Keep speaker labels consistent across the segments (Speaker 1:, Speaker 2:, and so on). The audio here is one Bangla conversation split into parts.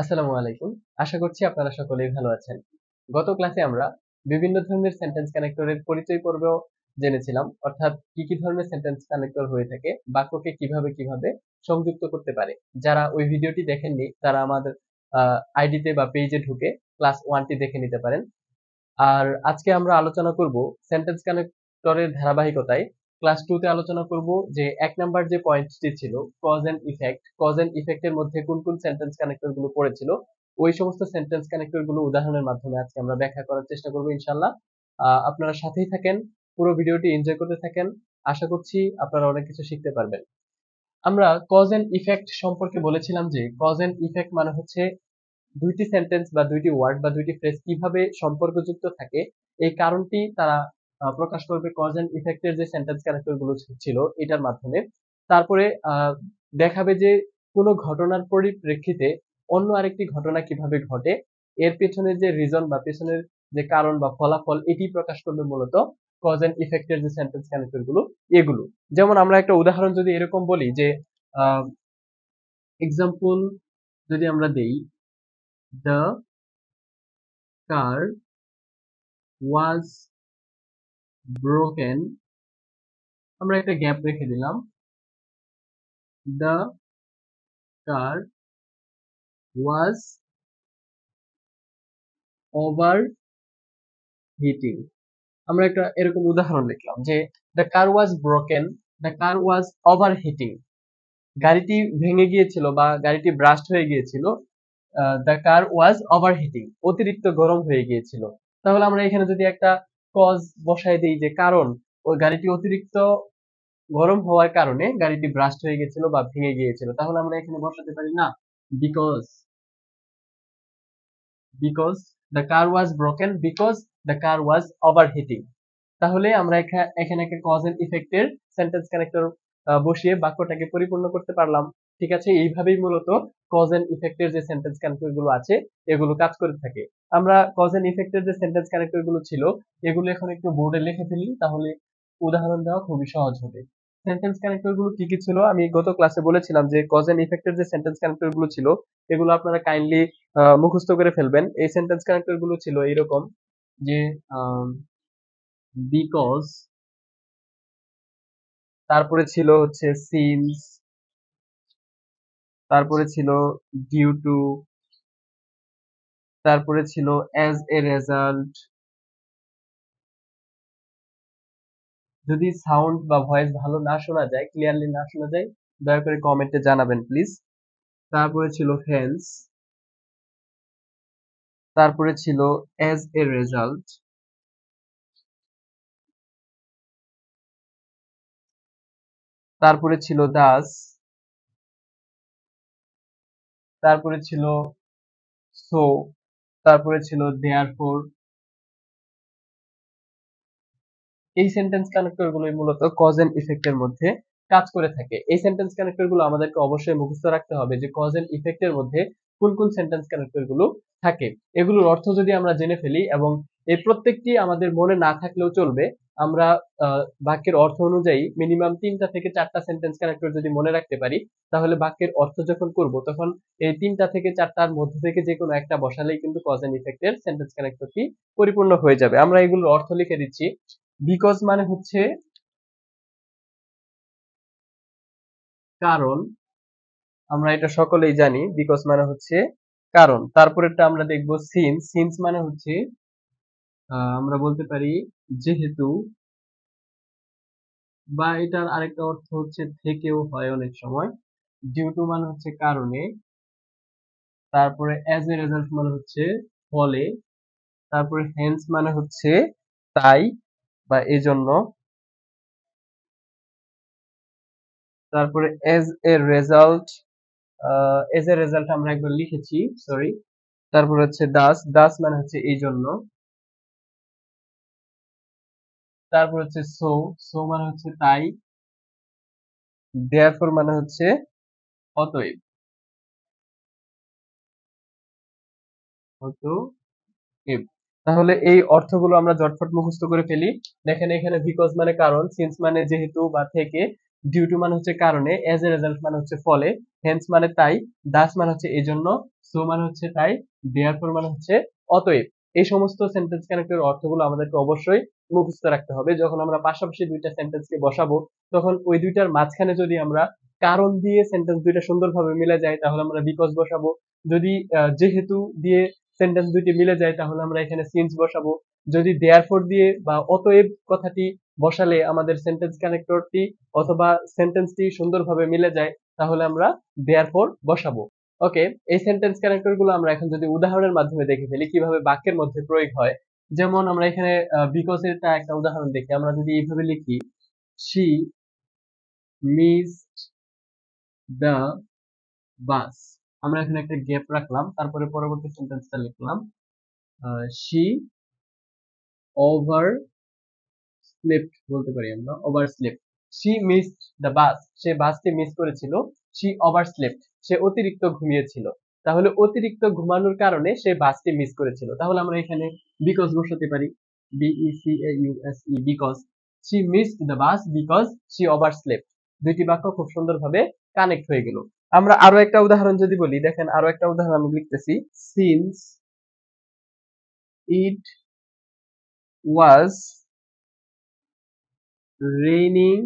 Speaker 1: আসসালামু আলাইকুম। আশা করছি আপনারা সকলেই ভালো আছেন। গত ক্লাসে আমরা বিভিন্ন ধরনের সেন্টেন্স কানেক্টরের পরিচয় পর্ব জেনেছিলাম, অর্থাৎ কি কি ধরনের সেন্টেন্স কানেক্টর হয়ে থাকে, বাক্যকে কিভাবে সংযুক্ত করতে পারে। যারা ওই ভিডিওটি দেখেননি তারা আমাদের আইডিতে বা পেজে ঢুকে ক্লাস 1টি দেখে নিতে পারেন। আর আজকে আমরা আলোচনা করব সেন্টেন্স কানেক্টরের ধারাবাহিকতায় ক্লাস 2 তে আলোচনা করব যে 1 নাম্বার যে পয়েন্টটি ছিল কজ এন্ড ইফেক্টের মধ্যে কোন কোন সেন্টেন্স কানেক্টর গুলো পড়েছিল, ওই সমস্ত সেন্টেন্স কানেক্টর গুলো উদাহরণের মাধ্যমে আজকে আমরা ব্যাখ্যা করার চেষ্টা করব ইনশাআল্লাহ। আপনারা সাথেই থাকেন, পুরো ভিডিওটি এনজয় করতে থাকেন। আশা করছি আপনারা অনেক কিছু শিখতে পারবেন। আমরা কজ এন্ড ইফেক্ট সম্পর্কে বলেছিলাম যে কজ এন্ড ইফেক্ট মানে হচ্ছে দুইটি সেন্টেন্স বা দুইটি ওয়ার্ড বা দুইটি ফ্রেজ কিভাবে সম্পর্কযুক্ত থাকে এই কারণটি তারা প্রকাশ করবে কজ এন্ড ইফেক্টের যে সেন্টেন্স কানেক্টর গুলো ছিল এটার মাধ্যমে। তারপরে দেখাবে যে কোনো ঘটনার পরিপ্রেক্ষিতে অন্য আরেকটি ঘটনা কিভাবে ঘটে, এর পেছনের যে রিজন বা পেছনের যে কারণ বা ফলাফল এটি প্রকাশ করবে মূলত কজ এন্ড ইফেক্টের যে সেন্টেন্স কানেক্টর গুলো এগুলো। যেমন আমরা একটা উদাহরণ যদি এরকম বলি যে এক্সাম্পল যদি আমরা দেই, দ্য কার ওয়াজ ব্রোকেন, আমরা একটা গ্যাপ রেখে দিলাম, the car was overheating. আমরা একটা এরকম উদাহরণ লিখলাম যে the car was broken, the car was overheating, গাড়িটি ভেঙে গিয়েছিল বা গাড়িটি ব্রাস্ট হয়ে গিয়েছিল, the car was overheating, অতিরিক্ত গরম হয়ে গিয়েছিল। তাহলে আমরা এখানে যদি একটা কজ বসাই দিই যে কারণ, ওই গাড়িটি অতিরিক্ত গরম হওয়ার কারণে গাড়িটি ব্রাস্ট হয়ে গেছিল বা ভেঙে গিয়েছিল, তাহলে আমরা এখানে বসাতে পারি না because because the car was broken because the car was overheating. তাহলে আমরা এখানে একটা কজ এন্ড ইফেক্টের সেন্টেন্স কানেক্টর বসিয়ে বাক্যটাকে পরিপূর্ণ করতে পারলাম। ঠিক আছে, এইভাবেই মূলত কজ এন্ড ইফেক্টের যে সেন্টেন্স কানেক্টর গুলো আছে এগুলো কাজ করে থাকে। আমরা কজ এন্ড ইফেক্টের যে সেন্টেন্স কানেক্টর গুলো ছিল এগুলো এখন একটু বোর্ডে লিখে ফেলি, তাহলে উদাহরণ দেওয়া খুবই সহজ হবে। সেন্টেন্স কানেক্টর গুলো কি কি ছিল আমি গত ক্লাসে বলেছিলাম যে কজ এন্ড ইফেক্টের যে সেন্টেন্স কানেক্টর গুলো ছিল এগুলো আপনারা কাইন্ডলি মুখস্থ করে ফেলবেন। এই সেন্টেন্স কানেক্টর গুলো ছিল এরকম যে বিকজ, তারপরে ছিল হচ্ছে সিন্স, তারপরে ছিল ডিউ টু, তারপরে ছিল অ্যাজ এ রেজাল্ট। যদি সাউন্ড বা ভয়েস ভালো না শোনা যায়, ক্লিয়ারলি না শোনা যায়, দয়া করে কমেন্টে জানাবেন প্লিজ। তারপরে ছিল হেন্স, তারপরে ছিল অ্যাজ এ রেজাল্ট, তারপরে ছিল দাস, তারপরে ছিল সো, তারপরে ছিল দেয়ারফোর। এই সেন্টেন্স কানেক্টর গুলোই মূলত কজ এন্ড ইফেক্টের মধ্যে কাজ করে থাকে। এই সেন্টেন্স কানেক্টর গুলো আমাদেরকে অবশ্যই মুখস্থ রাখতে হবে যে কজ এন্ড ইফেক্টের মধ্যে কোন কোন সেন্টেন্স কানেক্টর গুলো থাকে। এগুলোর অর্থ যদি আমরা জেনে ফেলি এবং এই প্রত্যেকটি আমাদের মনে না থাকলেও চলবে, আমরা বাক্যের অর্থ অনুযায়ী মিনিমাম 3টা থেকে 4টা সেন্টেন্স কানেক্টর যদি মনে রাখতে পারি, তাহলে বাক্যের অর্থ যখন করব তখন এই 3টা থেকে 4টার মধ্যে থেকে যে কোনো একটা বসালেই কিন্তু কজ এন্ড ইফেক্টের সেন্টেন্স কানেক্টরটি পরিপূর্ণ হয়ে যাবে। আমরা এগুলোর অর্থ লিখে দিচ্ছি। বিকজ মানে হচ্ছে কারণ, আমরা এটা সকলেই জানি বিকজ মানে হচ্ছে কারণ। তারপরেরটা আমরা দেখব সিন্স, সিন্স মানে হচ্ছে আমরা বলতে পারি যেহেতু, বা এটার আরেকটা অর্থ হচ্ছে থেকেও হয় অনেক সময়। ডিউ টু মানে হচ্ছে কারণে, তারপরে অ্যাজ এ রেজাল্ট মানে হচ্ছে ফলে, তারপরে হেন্স মানে হচ্ছে তাই বা এজন্য, তারপরে এজ এ রেজাল্ট আমরা একবার লিখেছি, সরি। তারপর হচ্ছে দাস, দাস মানে হচ্ছে এই জন্য, তারপর হচ্ছে সো, সো মানে হচ্ছে তাই, দেয়ারফর মানে হচ্ছে অতএব, অতএব। তাহলে এই অর্থগুলো আমরা ঝটফট মুখস্থ করে ফেলি। দেখেন এখানে বিকজ মানে কারণ, সিন্স মানে যেহেতু বা থেকে, ডিউ টু মানে হচ্ছে কারণে, এজ এ রেজাল্ট মানে হচ্ছে ফলে, হেন্স মানে তাই, দাস মানে হচ্ছে এজন্য, সো মানে হচ্ছে তাই, দেয়ারফর মানে হচ্ছে অতএব। এই সমস্ত সেন্টেন্স কানেক্টরের অর্থগুলো আমাদেরকে অবশ্যই মুখস্থ রাখতে হবে। যখন আমরা পাশাপাশি দুইটা সেন্টেন্সকে বসাবো তখন ওই দুইটার মাঝখানে যদি আমরা কারণ দিয়ে সেন্টেন্স দুইটা সুন্দরভাবে মিলে যায় তাহলে আমরা বিকজ বসাবো। যদি যেহেতু দিয়ে সেন্টেন্স দুইটি মিলে যায় তাহলে আমরা এখানে সিন্স বসাবো। যদি দেয়ারফর দিয়ে বা অতএব কথাটি বসালে আমাদের সেন্টেন্স কানেক্টরটি অথবা সেন্টেন্সটি সুন্দরভাবে মিলে যায় তাহলে আমরা দেয়ারফর বসাবো। ওকে, এই সেন্টেন্স কানেক্টর গুলো আমরা এখন যদি উদাহরণের মাধ্যমে দেখে ফেলি কিভাবে বাক্যের মধ্যে প্রয়োগ হয়। যেমন আমরা এখানে বিকজ এর একটা উদাহরণ দেখি। আমরা যদি এইভাবে লিখি, শি মিসড দ্য বাস, আমরা এখানে একটা গ্যাপ রাখলাম, তারপরে পরবর্তী সেন্টেন্সটা লিখলাম, শি ওভার স্লেপ্ট বলতে পারি আমরা, overslept. She missed the bus, সে বাসটি মিস করেছিল। শি ওভার স্লেপ্ট, সে অতিরিক্ত ঘুমিয়েছিল। তাহলে অতিরিক্ত ঘুমানোর কারণে সে বাসটি মিস করেছিল। তাহলে আমরা এখানে বিকজ বসাতে পারি, বিইসিএইউএসই, because. She missed the bus because she over slept. দুইটি বাক্য খুব সুন্দরভাবে কানেক্ট হয়ে গেল। আমরা আরো একটা উদাহরণ যদি বলি, দেখেন আরো একটা উদাহরণ আমি লিখতেছি, since it was raining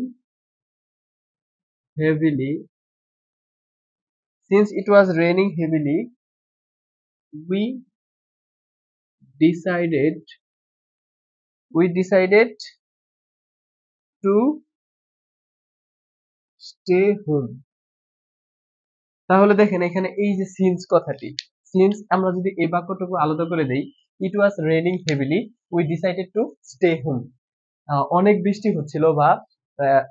Speaker 1: heavily, since it was raining heavily, we decided to stay home. তাহলে দেখেন এখানে এই যে সিন্স কথাটি, সিন্স আমরা যদি এই বাক্যটুকু আলাদা করে দেই, it was raining heavily, we decided to stay home. অনেক বৃষ্টি হচ্ছিল বা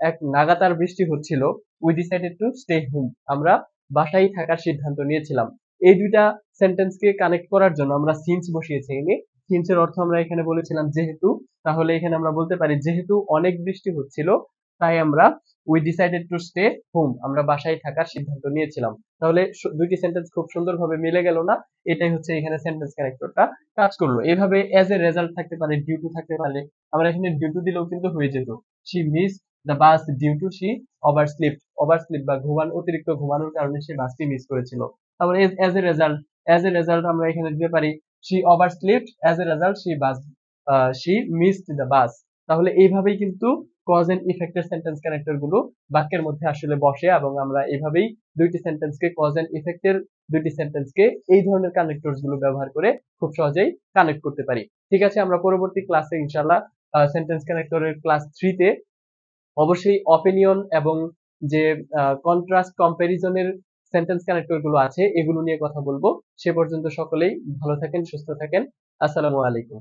Speaker 1: এক নাগাতার বৃষ্টি হচ্ছিল, we decided to stay home, আমরা বাসায় থাকার সিদ্ধান্ত নিয়েছিলাম। এই দুইটা সেন্টেন্সকে কানেক্ট করার জন্য আমরা সিন্স বসিয়েছি। এখানে সিন্সের অর্থ আমরা এখানে বলেছিলাম যেহেতু, তাহলে এখানে আমরা বলতে পারি যেহেতু অনেক বৃষ্টি হচ্ছিল তাই আমরা we decided to stay home, আমরা বাসায় থাকার সিদ্ধান্ত নিয়েছিলাম। তাহলে দুইটি সেন্টেন্স খুব সুন্দরভাবে মিলে গেল না? এটাই হচ্ছে এখানে সেন্টেন্স কানেক্টরটা কাজ করলো। এভাবে এজ এ রেজাল্ট থাকতে পারে, ডিউ টু থাকতে পারে, আমরা এখানে ডিউ টু দিলেও কিন্তু হয়ে যেত। She miss the bus due to she oversleep বা অতিরিক্ত ঘুমানোর কারণে সে বাসটি মিস করেছিল। তারপরে এজ এ রেজাল্ট আমরা এখানে দিতে পারি she overslept, as a result she missed the bus. তাহলে এইভাবেই কিন্তু কজ এন্ড ইফেক্টের সেন্টেন্স কানেক্টর গুলো বাক্যের মধ্যে আসলে বসে এবং আমরা এইভাবেই দুইটি সেন্টেন্সকে, কজ এন্ড ইফেক্টের দুইটি সেন্টেন্সকে এই ধরনের কানেক্টরস গুলো ব্যবহার করে খুব সহজেই কানেক্ট করতে পারি। ঠিক আছে, আমরা পরবর্তী ক্লাসে ইনশাআল্লাহ সেন্টেন্স কানেক্টরের ক্লাস 3 তে অবশ্যই অপিনিয়ন এবং যে কন্ট্রাস্ট কম্পারিজনের সেন্টেন্স কানেক্টর গুলো আছে এগুলো নিয়ে কথা বলবো। সে পর্যন্ত সকলেই ভালো থাকেন, সুস্থ থাকেন। আসসালামু আলাইকুম।